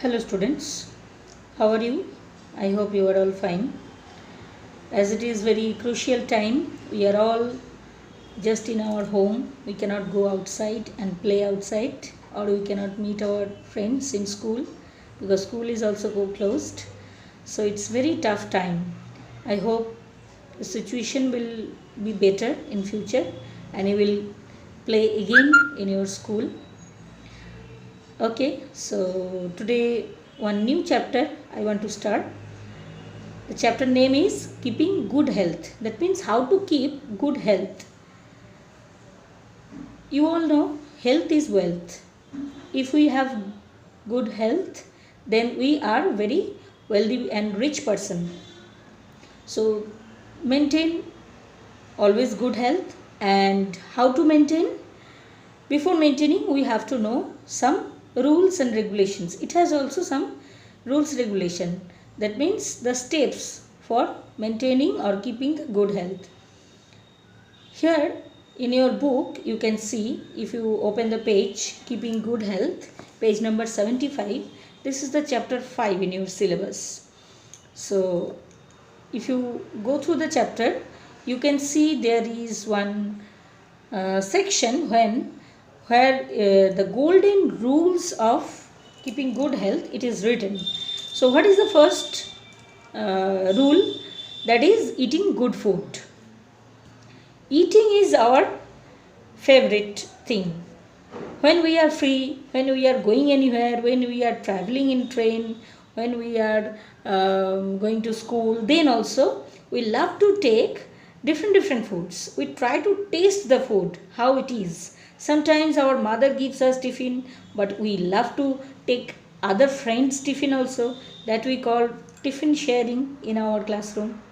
Hello students, how are you? I hope you are all fine. As it is very crucial time, we are all just in our home. We cannot go outside and play outside, or we cannot meet our friends in school because school is also closed. So it's very tough time. I hope the situation will be better in future and you will play again in your school. Okay, so today one new chapter I want to start. The chapter name is Keeping Good Health. That means how to keep good health. You all know health is wealth. If we have good health, then we are very wealthy and rich person. So maintain always good health. And how to maintain? Before maintaining, we have to know some rules and regulations. It has also some rules regulation. That means the steps for maintaining or keeping the good health. Here in your book you can see, if you open the page Keeping Good Health, page number 75, this is the chapter 5 in your syllabus. So if you go through the chapter, you can see there is one section where the golden rules of keeping good health, it is written. So what is the first rule? That is eating good food. Eating is our favorite thing. When we are free, when we are going anywhere, when we are traveling in train, when we are going to school, then also we love to take different foods. We try to taste the food, how it is. Sometimes our mother gives us tiffin, but we love to take other friends' tiffin also. That we call tiffin sharing in our classroom.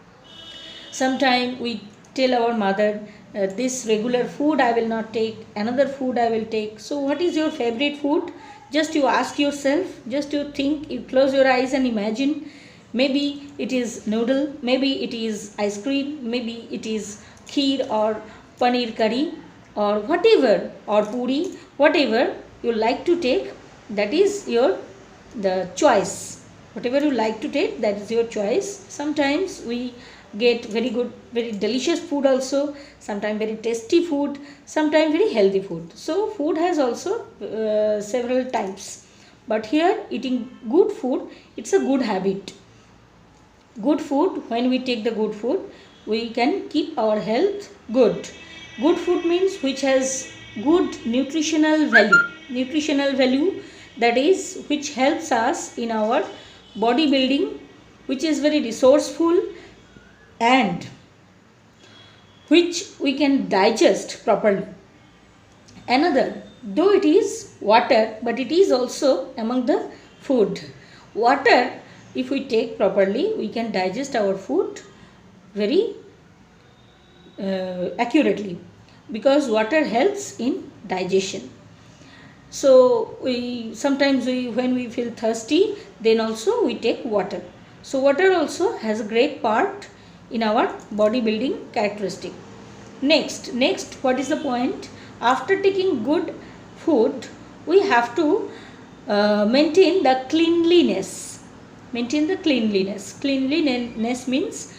Sometimes we tell our mother, this regular food I will not take, another food I will take. So what is your favorite food? Just you ask yourself, just you think, you close your eyes and imagine. Maybe it is noodle, maybe it is ice cream, maybe it is kheer or paneer curry, or whatever, or puri, whatever you like to take, that is the choice. Whatever you like to take, that is your choice. Sometimes we get very good, very delicious food also, sometimes very tasty food, sometimes very healthy food. So food has also several types, but here eating good food, it's a good habit. Good food, when we take the good food, we can keep our health good. Good food means which has good nutritional value, that is which helps us in our body building, which is very resourceful and which we can digest properly. Another, though it is water, but it is also among the food. Water, if we take properly, we can digest our food very accurately, because water helps in digestion. So when we feel thirsty, then also we take water. So water also has a great part in our body building characteristic. Next, what is the point? After taking good food, we have to maintain the cleanliness. Cleanliness means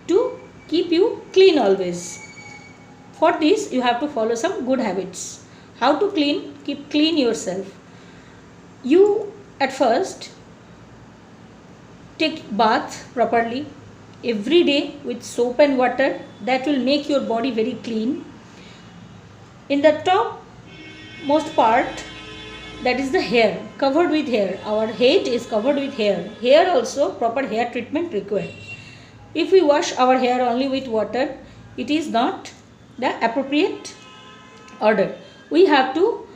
to keep you clean always. For this, you have to follow some good habits. How to keep clean yourself? You at first take bath properly every day with soap and water. That will make your body very clean. In the top most part, that is the hair, covered with hair. Our head is covered with hair. Hair also, proper hair treatment required. If we wash our hair only with water, it is not the appropriate order. We have to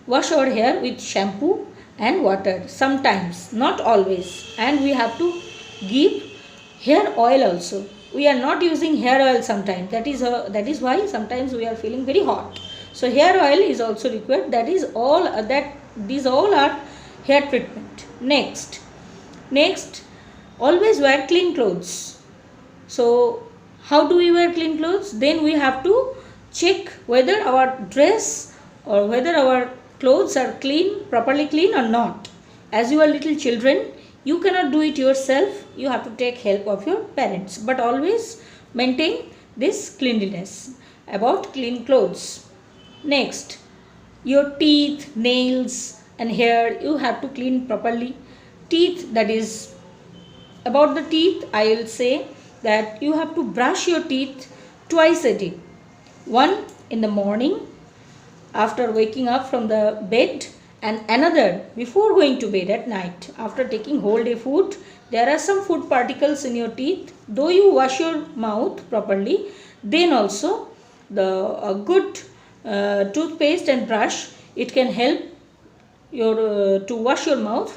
wash our hair with shampoo and water sometimes, not always. And we have to give hair oil also. We are not using hair oil sometimes. That is why sometimes we are feeling very hot. So hair oil is also required. These all are hair treatment. Next, always wear clean clothes. So how do we wear clean clothes? Then we have to check whether our dress or whether our clothes are properly clean or not. as you are little children, you cannot do it yourself, you have to take help of your parents, but always maintain this cleanliness. About clean clothes. Next, your teeth, nails and hair you have to clean properly. Teeth, that is, about the teeth I will say that you have to brush your teeth twice a day. One in the morning after waking up from the bed, and another before going to bed at night. After taking whole day food, there are some food particles in your teeth. Though you wash your mouth properly, then also the good toothpaste and brush, it can help your to wash your mouth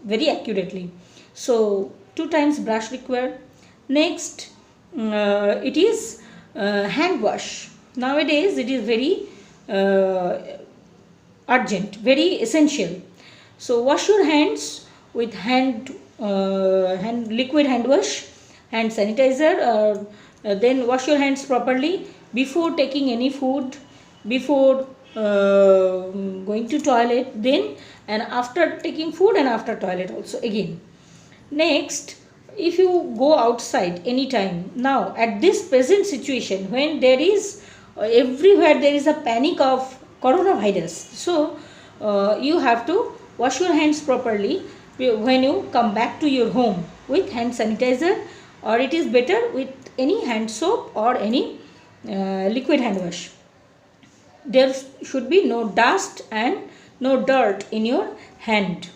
very accurately. So 2 times brush required. Next, it is hand wash. Nowadays it is very urgent, very essential. So wash your hands with liquid hand wash, hand sanitizer, then wash your hands properly before taking any food, before going to toilet, then and after taking food and after toilet also again. Next, if you go outside anytime, now at this present situation when there is everywhere there is a panic of coronavirus, so you have to wash your hands properly when you come back to your home with hand sanitizer, or it is better with any hand soap or any liquid hand wash. There should be no dust and no dirt in your hand.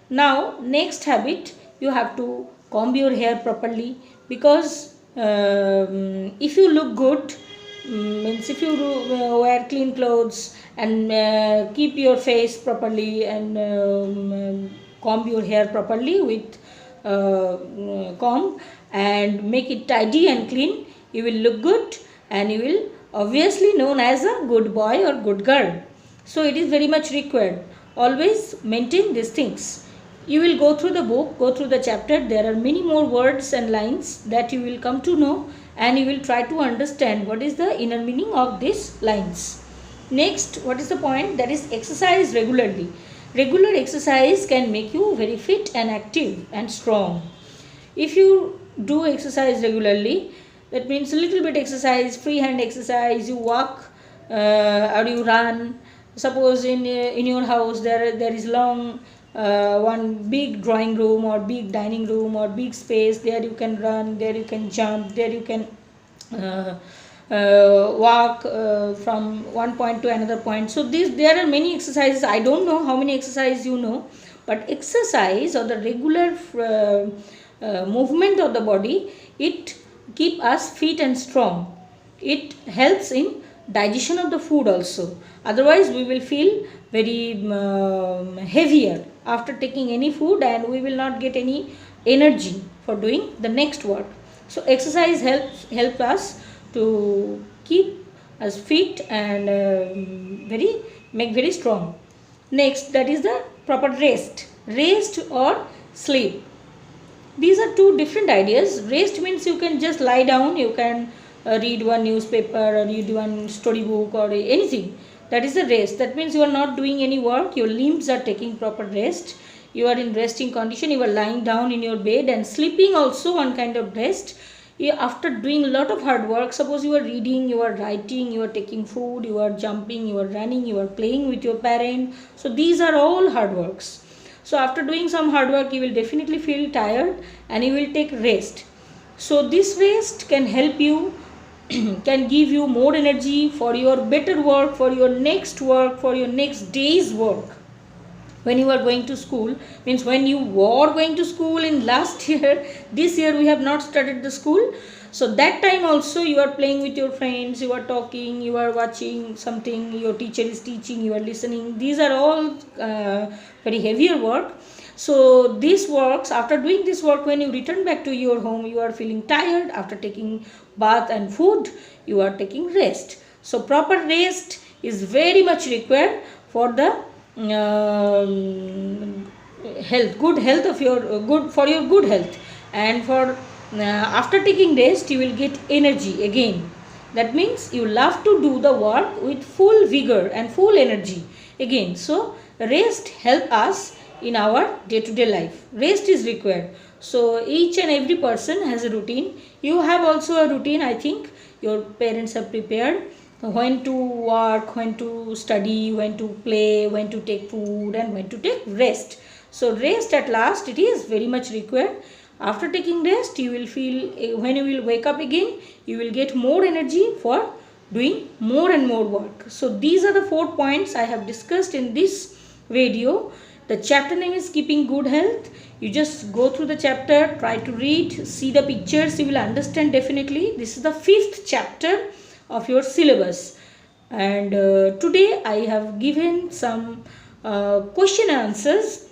Now next habit, you have to comb your hair properly, because if you look good, means if you wear clean clothes and keep your face properly and comb your hair properly with comb and make it tidy and clean, you will look good and you will obviously known as a good boy or good girl. So it is very much required. Always maintain these things. You will go through the book, go through the chapter. There are many more words and lines that you will come to know, and you will try to understand what is the inner meaning of these lines. Next, what is the point? That is exercise regularly. Regular exercise can make you very fit and active and strong. If you do exercise regularly, that means a little bit exercise, free hand exercise, you walk or you run. Suppose in your house there is long one big drawing room or big dining room or big space, there you can run, there you can jump, there you can walk from one point to another point. So there are many exercises. I don't know how many exercises you know, but exercise or the regular movement of the body, it keep us fit and strong. It helps in digestion of the food also. Otherwise we will feel very heavier after taking any food, and we will not get any energy for doing the next work. So exercise helps us to keep us fit and make very strong. Next, that is the proper rest or sleep. These are two different ideas. Rest means you can just lie down, you can read one newspaper or read one storybook or anything. That is the rest. That means you are not doing any work, your limbs are taking proper rest, you are in resting condition, you are lying down in your bed, and sleeping also one kind of rest. After doing a lot of hard work, suppose you are reading, you are writing, you are taking food, you are jumping, you are running, you are playing with your parent. So these are all hard works. So after doing some hard work, you will definitely feel tired and you will take rest. So this rest can help you, can give you more energy for your better work, for your next day's work. When you are going to school, means when you were going to school in last year, this year we have not started the school. So that time also you are playing with your friends, you are talking, you are watching something, your teacher is teaching, you are listening. These are all very heavier work. So this works, after doing this work, when you return back to your home, you are feeling tired. After taking bath and food, you are taking rest. So proper rest is very much required for the good health of your good health, and for after taking rest you will get energy again. That means you love to do the work with full vigor and full energy again. So rest help us in our day-to-day life. Rest is required. So each and every person has a routine. You have also a routine, I think your parents have prepared, when to work, when to study, when to play, when to take food, and when to take rest. So rest at last, it is very much required. After taking rest, you will feel, when you will wake up again, you will get more energy for doing more and more work. So these are the 4 points I have discussed in this video. The chapter name is Keeping Good Health. You just go through the chapter, try to read, see the pictures, you will understand definitely. This is the 5th chapter of your syllabus. And today I have given some question answers.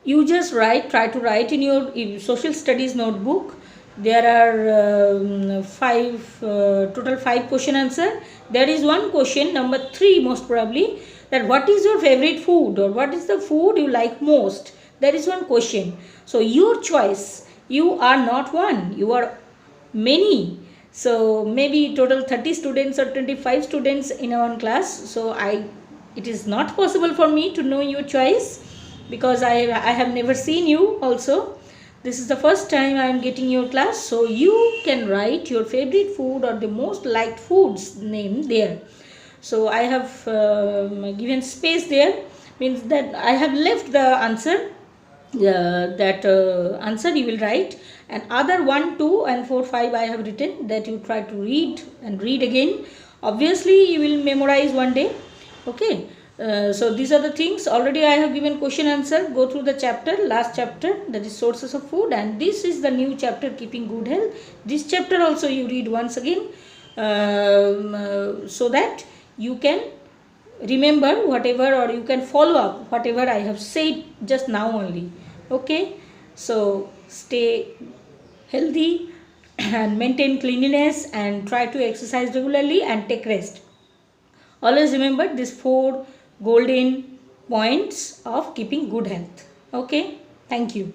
You just try to write in your social studies notebook. There are total 5 question answer. There is one question, number 3 most probably, that what is your favorite food, or what is the food you like most. There is one question. So your choice. You are not one, you are many. So maybe total 30 students or 25 students in one class. So it is not possible for me to know your choice, because I have never seen you also. This is the first time I am getting your class. So you can write your favorite food or the most liked foods name there. So I have given space there, means that I have left the answer. That answer you will write, and other 1, 2 and 4, 5 I have written, that you try to read and read again. Obviously you will memorize one day. Okay. So these are the things. Already I have given question answer. Go through the chapter, last chapter, that is sources of food, and this is the new chapter, Keeping Good Health. This chapter also you read once again, so that you can remember whatever, or you can follow up whatever I have said just now only. Okay. So stay healthy and maintain cleanliness, and try to exercise regularly and take rest. Always remember these 4 golden points of keeping good health. Okay. Thank you.